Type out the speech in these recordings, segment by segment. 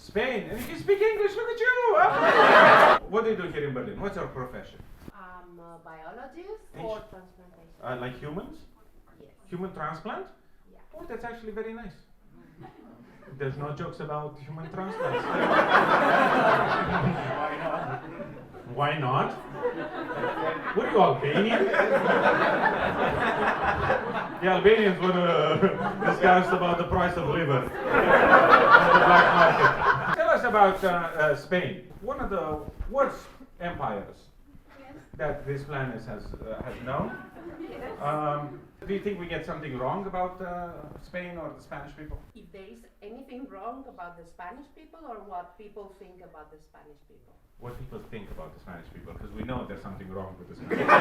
Spain. And if you speak English, look at you. What do you do here in Berlin? What's your profession? I'm a biologist for transplantation. Like humans? Yes. Human transplant? Yeah. Oh, that's actually very nice. There's no jokes about human transplants. Why not? Why not? What are you, Albanian? The Albanians want to discuss about the price of liver on the black market. Tell us about Spain, one of the worst empires that this planet has known. Do you think we get something wrong about Spain or the Spanish people? If there is anything wrong about the Spanish people or what people think about the Spanish people? What people think about the Spanish people, because we know there's something wrong with the Spanish people.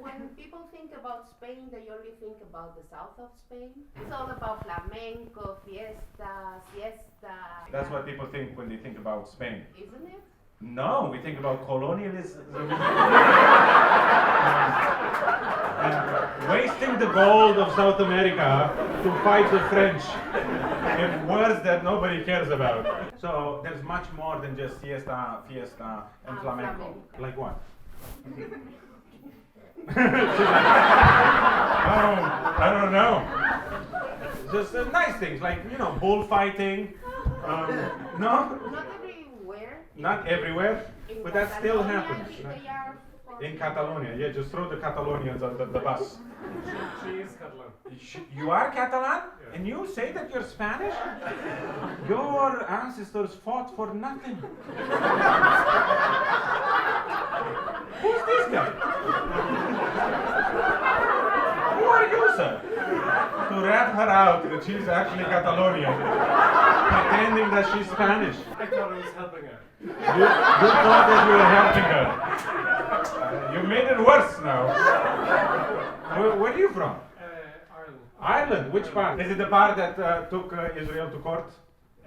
When people think about Spain, they only think about the south of Spain. It's all about flamenco, fiesta, siesta. That's what people think when they think about Spain. Isn't it? No, we think about colonialism. And wasting the gold of South America to fight the French in wars that nobody cares about. So there's much more than just siesta, fiesta, and flamenco. Like what? I don't know. Just nice things like, bullfighting. No? Not everywhere. Not everywhere, but that still happens. They are In Catalonia, yeah, just throw the Catalonians on the bus. She is Catalan. You are Catalan? Yeah. And you say that you're Spanish? Your ancestors fought for nothing. Who's this guy? Who are you, sir? To rat her out that she's actually Catalonian, pretending that she's Spanish. I thought I was helping her. You thought that you were helping her. You made it worse now. Where are you from? Ireland. Ireland? Which part? Is it the part that took Israel to court?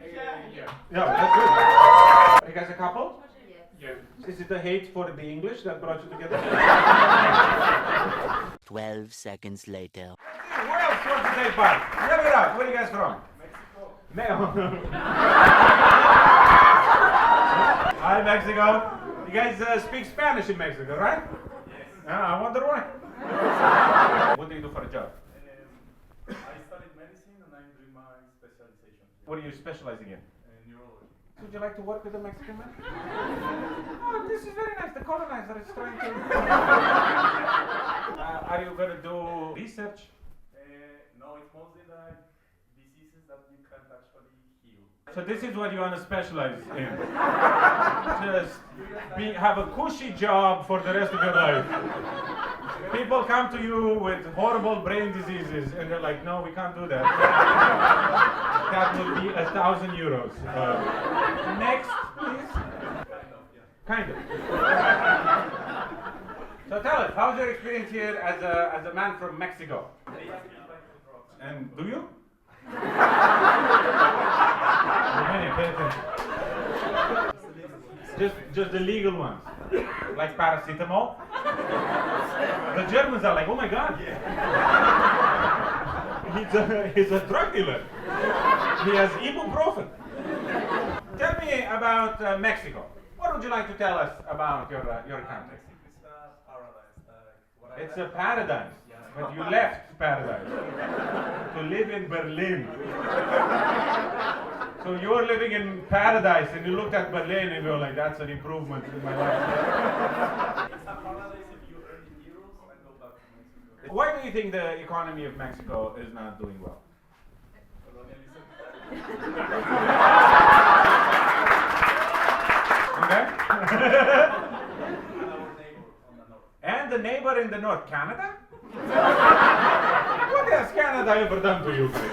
Yeah. Yeah, that's good. Are you guys a couple? Yes. Yeah. Is it the hate for the English that brought you together? 12 seconds later. Where else wants to take part? Yell it out. Where are you guys from? Mexico. Hi, Mexico. You guys speak Spanish in Mexico, right? Yes. I wonder why. What do you do for a job? I studied medicine and I'm doing my specialization. What are you specializing in? Neurology. Would you like to work with a Mexican man? Oh, this is very nice. The colonizer is trying to. Are you going to do research? No, it's mostly like diseases that you can't actually heal. So this is what you want to specialize in. Just have a cushy job for the rest of your life. People come to you with horrible brain diseases and they're like, no, we can't do that. That will be €1,000. Next, please. Kind of, yeah. Kind of. So tell us, how's your experience here as a man from Mexico? And do you? Just the legal ones, like paracetamol. The Germans are like, oh my God, he's a drug dealer. He has ibuprofen. Tell me about Mexico. What would you like to tell us about your country? It's a paradise. It's a paradise, but you left paradise to live in Berlin. So you're living in paradise and you looked at Berlin and you're like, that's an improvement in my life. It's a paradise if you earn in euros and go back to Mexico. Why do you think the economy of Mexico is not doing well? Colonialism. Okay? And our neighbor on the north. And the neighbor in the north, Canada? What has Canada ever done to you, Chris?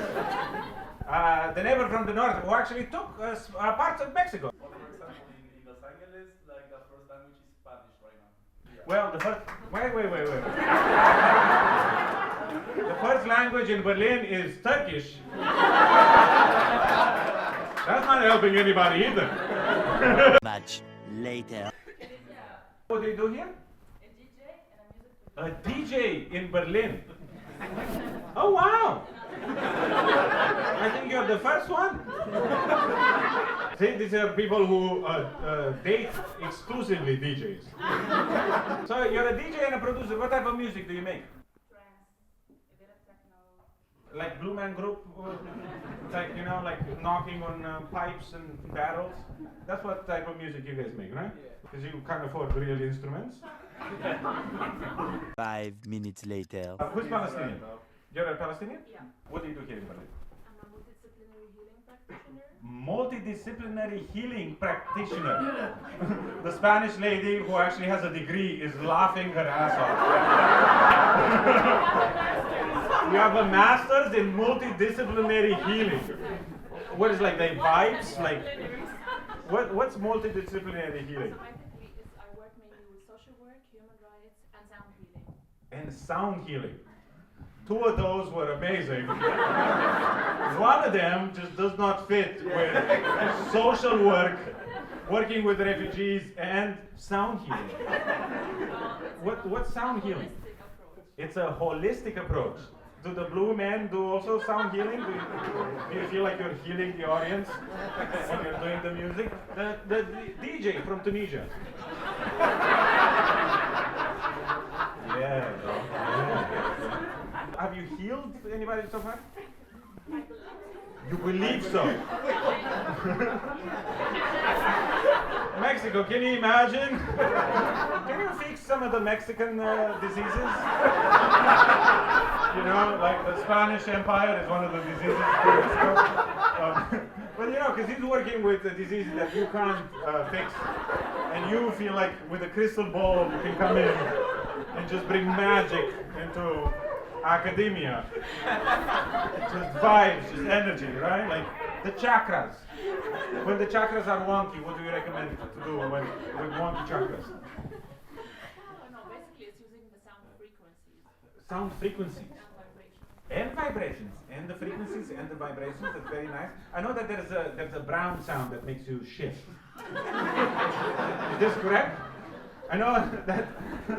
The neighbor from the north who actually took parts of Mexico. For example, in Los Angeles, like the first language is Spanish right now. Well, the first... Wait. The first language in Berlin is Turkish. That's not helping anybody either. Much later. What do you do here? A DJ in Berlin. Oh wow! I think you're the first one. See, these are people who date exclusively DJs. So you're a DJ and a producer. What type of music do you make? Trance, a bit of techno. Like BlueMan Group? Like, you know, like knocking on pipes and barrels? That's what type of music you guys make, right? Because you can't afford real instruments. 5 minutes later. Who's Palestinian? You're a Palestinian? Yeah. What do you do here in Berlin? I'm a multidisciplinary healing practitioner. Multidisciplinary healing practitioner. The Spanish lady who actually has a degree is laughing her ass off. You have a master's in multidisciplinary healing. What is like the vibes? Like what's multidisciplinary healing? So my technique is I work mainly with social work, human rights, and sound healing. And sound healing. Two of those were amazing. One of them just does not fit with social work, working with refugees, and sound healing. What's sound healing? Holistic approach. It's a holistic approach. Do the blue men do also sound healing? Do you feel like you're healing the audience when you're doing the music? The DJ from Tunisia. Yeah, bro. Yeah. Have you healed anybody so far? You believe so? Mexico, can you imagine? Can you fix some of the Mexican diseases? You know, like the Spanish Empire is one of the diseases. But you know, because he's working with the diseases that you can't fix, and you feel like with a crystal ball you can come in and just bring magic into academia. Just vibes, just energy, right? Like the chakras. When the chakras are wonky, what do you recommend to do with wonky chakras? Oh, no, basically it's using the sound frequencies Sound frequencies. and vibrations. And vibrations. And the frequencies and the vibrations. That's very nice. I know that there's a brown sound that makes you shift. Is this correct? I know that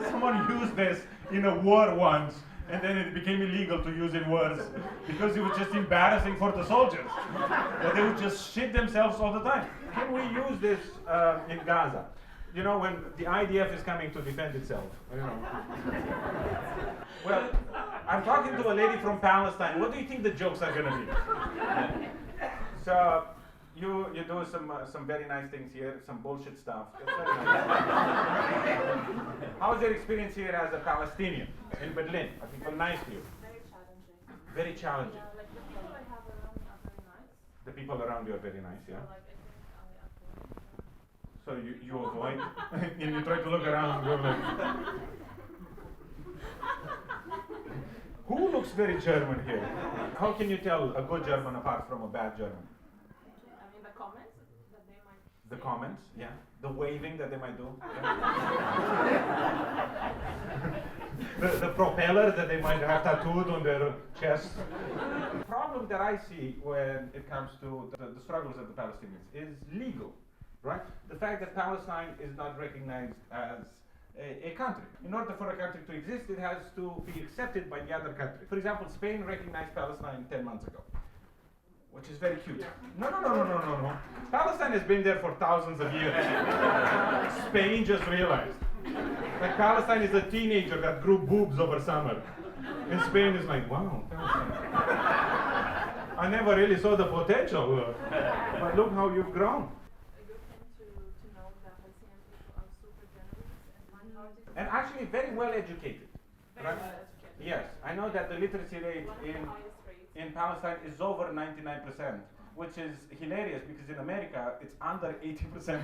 someone used this in a war once, and then it became illegal to use in wars because it was just embarrassing for the soldiers. That they would just shit themselves all the time. Can we use this in Gaza? You know, when the IDF is coming to defend itself, you know. Well, I'm talking to a lady from Palestine. What do you think the jokes are gonna be? So, you do some very nice things here, some bullshit stuff. It's very nice. How was your experience here as a Palestinian in Berlin? Are people nice to you? Very challenging. Very challenging. Yeah, like the people I have around me are very nice. The people around you are very nice, yeah? So like I think I avoid. So you avoid, and you try to look around and go like, who looks very German here? How can you tell a good German apart from a bad German? I mean the comments that they might The say. comments, yeah. The waving that they might do. Yeah. the propeller that they might have tattooed on their chest. The problem that I see when it comes to the struggles of the Palestinians is legal, right? The fact that Palestine is not recognized as a country. In order for a country to exist, it has to be accepted by the other country. For example, Spain recognized Palestine 10 months ago. Which is very cute. No. Palestine has been there for thousands of years. Spain just realized. Like Palestine is a teenager that grew boobs over summer. And Spain is like, wow, Palestine. I never really saw the potential. But look how you've grown. A good thing to know that Palestinian people are super generous and kind-hearted. And actually very well educated. Very Right? well educated. Yes, I know that the literacy rate One of the highest rates. in Palestine is over 99%, which is hilarious because in America it's under 80%.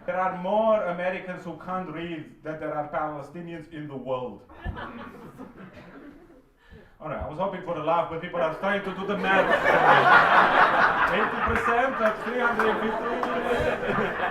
There are more Americans who can't read than there are Palestinians in the world. Alright, I was hoping for a laugh, but people are trying to do the math. 80%, that's 350.